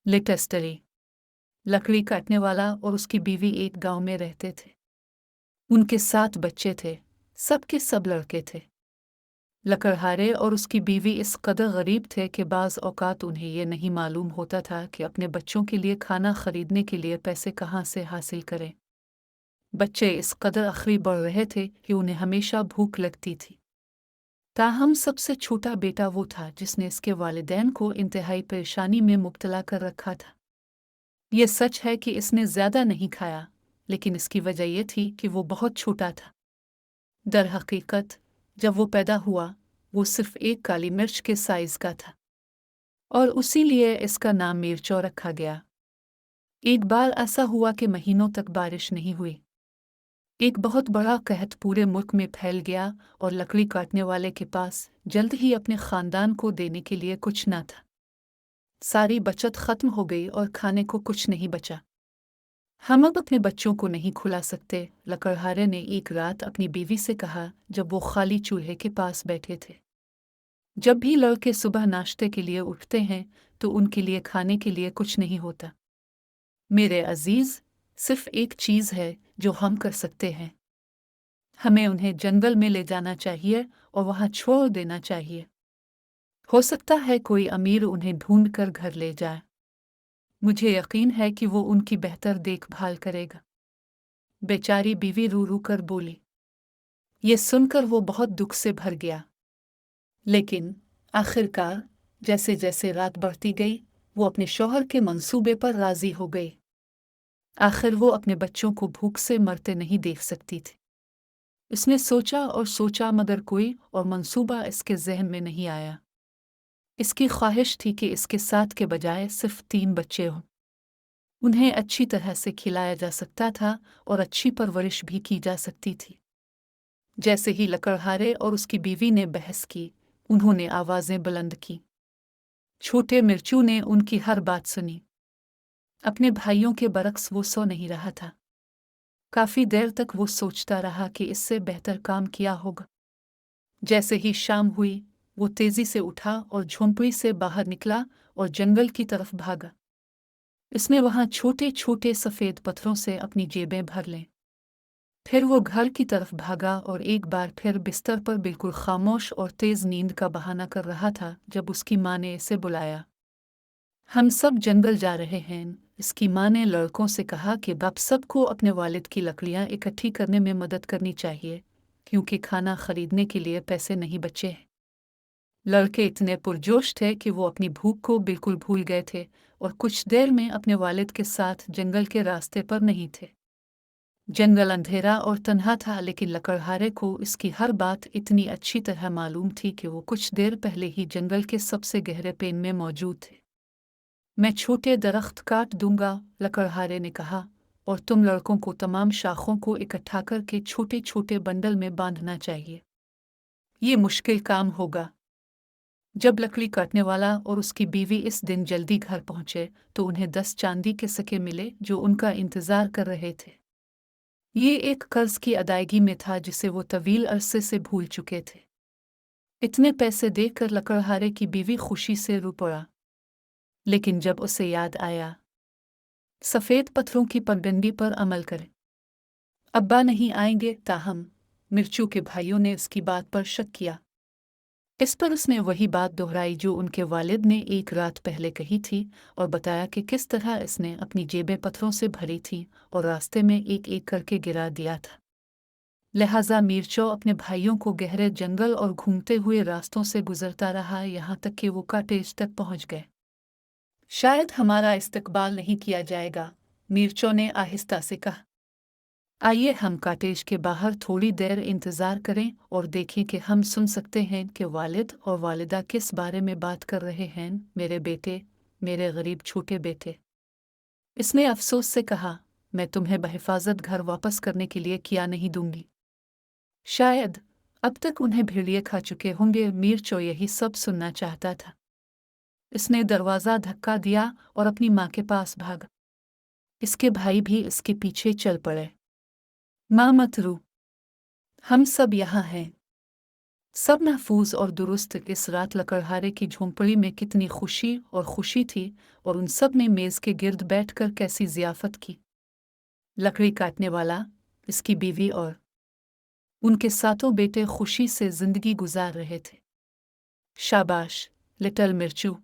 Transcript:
लेटेस्टरी लकड़ी काटने वाला और उसकी बीवी एक गांव में रहते थे। उनके 7 बच्चे थे, सबके सब लड़के थे। लकड़हारे और उसकी बीवी इस कदर गरीब थे कि बाज़ औक़ात उन्हें ये नहीं मालूम होता था कि अपने बच्चों के लिए खाना खरीदने के लिए पैसे कहाँ से हासिल करें। बच्चे इस कदर आखिरी बढ़ रहे थे कि उन्हें हमेशा भूख लगती थी। ताहम सबसे छोटा बेटा वो था जिसने इसके वालिदैन को इंतहाई परेशानी में मुब्तला कर रखा था। ये सच है कि इसने ज़्यादा नहीं खाया, लेकिन इसकी वजह यह थी कि वो बहुत छोटा था। दर हकीकत जब वो पैदा हुआ, वो सिर्फ एक काली मिर्च के साइज़ का था और उसी लिए इसका नाम मिर्चो रखा गया। एक बार ऐसा हुआ कि महीनों तक बारिश नहीं हुई। एक बहुत बड़ा कहत पूरे मुल्क में फैल गया और लकड़ी काटने वाले के पास जल्द ही अपने ख़ानदान को देने के लिए कुछ न था। सारी बचत ख़त्म हो गई और खाने को कुछ नहीं बचा। हम अब अपने बच्चों को नहीं खुला सकते, लकड़हारे ने एक रात अपनी बीवी से कहा जब वो खाली चूल्हे के पास बैठे थे। जब भी लड़के सुबह नाश्ते के लिए उठते हैं तो उनके लिए खाने के लिए कुछ नहीं होता। मेरे अजीज, सिर्फ एक चीज़ है जो हम कर सकते हैं। हमें उन्हें जंगल में ले जाना चाहिए और वहाँ छोड़ देना चाहिए। हो सकता है कोई अमीर उन्हें ढूंढ कर घर ले जाए। मुझे यकीन है कि वो उनकी बेहतर देखभाल करेगा। बेचारी बीवी रू रू कर बोली। ये सुनकर वो बहुत दुख से भर गया। लेकिन आखिरकार जैसे जैसे रात बढ़ती गई, वो अपने शौहर के मंसूबे पर राजी हो गई। आखिर वो अपने बच्चों को भूख से मरते नहीं देख सकती थी। इसने सोचा और सोचा मगर कोई और मंसूबा इसके जहन में नहीं आया। इसकी ख्वाहिश थी कि इसके 7 के बजाय सिर्फ 3 बच्चे हों। उन्हें अच्छी तरह से खिलाया जा सकता था और अच्छी परवरिश भी की जा सकती थी। जैसे ही लकड़हारे और उसकी बीवी ने बहस की, उन्होंने आवाज़ें बुलंद की। छोटे मिर्चू ने उनकी हर बात सुनी। अपने भाइयों के बरक्स वो सो नहीं रहा था। काफ़ी देर तक वो सोचता रहा कि इससे बेहतर काम किया होगा। जैसे ही शाम हुई, वो तेज़ी से उठा और झोंपड़ी से बाहर निकला और जंगल की तरफ भागा। इसने वहाँ छोटे छोटे सफ़ेद पत्थरों से अपनी जेबें भर लें। फिर वो घर की तरफ भागा और एक बार फिर बिस्तर पर बिल्कुल खामोश और तेज़ नींद का बहाना कर रहा था जब उसकी माँ ने इसे बुलाया। हम सब जंगल जा रहे हैं, इसकी माँ ने लड़कों से कहा कि बाप सबको अपने वालिद की लकड़ियाँ इकट्ठी करने में मदद करनी चाहिए, क्योंकि खाना खरीदने के लिए पैसे नहीं बचे हैं। लड़के इतने पुरजोश थे कि वो अपनी भूख को बिल्कुल भूल गए थे और कुछ देर में अपने वालिद के साथ जंगल के रास्ते पर नहीं थे। जंगल अंधेरा और तन्हा था, लेकिन लकड़हारे को इसकी हर बात इतनी अच्छी तरह मालूम थी कि वो कुछ देर पहले ही जंगल के सबसे गहरे पेन में मौजूद थे। मैं छोटे दरख्त काट दूंगा, लकड़हारे ने कहा, और तुम लड़कों को तमाम शाखों को इकट्ठा करके छोटे छोटे बंडल में बांधना चाहिए। ये मुश्किल काम होगा। जब लकड़ी काटने वाला और उसकी बीवी इस दिन जल्दी घर पहुंचे तो उन्हें 10 चांदी के सिक्के मिले जो उनका इंतजार कर रहे थे। ये एक कर्ज की अदायगी में था जिसे वो तवील अरसे से भूल चुके थे। इतने पैसे देकर लकड़हारे की बीवी खुशी से रो पड़ा। लेकिन जब उसे याद आया, सफ़ेद पत्थरों की पगडंडी पर अमल करें। अब्बा नहीं आएंगे, ताहम मिर्चू के भाइयों ने इसकी बात पर शक किया। इस पर उसने वही बात दोहराई जो उनके वालिद ने एक रात पहले कही थी और बताया कि किस तरह इसने अपनी जेबें पत्थरों से भरी थी और रास्ते में एक एक करके गिरा दिया था। लिहाजा मिर्चो अपने भाइयों को गहरे जंगल और घूमते हुए रास्तों से गुजरता रहा, यहाँ तक कि वो कॉटेज तक पहुँच गए। शायद हमारा इस्तकबाल नहीं किया जाएगा, मिर्चो ने आहिस्ता से कहा। आइए हम कॉटेज के बाहर थोड़ी देर इंतज़ार करें और देखें कि हम सुन सकते हैं कि वालिद और वालिदा किस बारे में बात कर रहे हैं। मेरे बेटे, मेरे गरीब छोटे बेटे, इसने अफसोस से कहा, मैं तुम्हें बहिफाजत घर वापस करने के लिए किया नहीं दूंगी। शायद अब तक उन्हें भेड़िए खा चुके होंगे। मिर्चो यही सब सुनना चाहता था। इसने दरवाज़ा धक्का दिया और अपनी माँ के पास भागा। इसके भाई भी इसके पीछे चल पड़े। माँ मत रो, हम सब यहाँ हैं। सब महफूज और दुरुस्त। इस रात लकड़हारे की झोंपड़ी में कितनी खुशी थी, और उन सब ने मेज के गिर्द बैठकर कैसी ज़ियाफत की। लकड़ी काटने वाला, इसकी बीवी और उनके सातों बेटे खुशी से जिंदगी गुजार रहे थे। शाबाश लिटिल मिर्चू।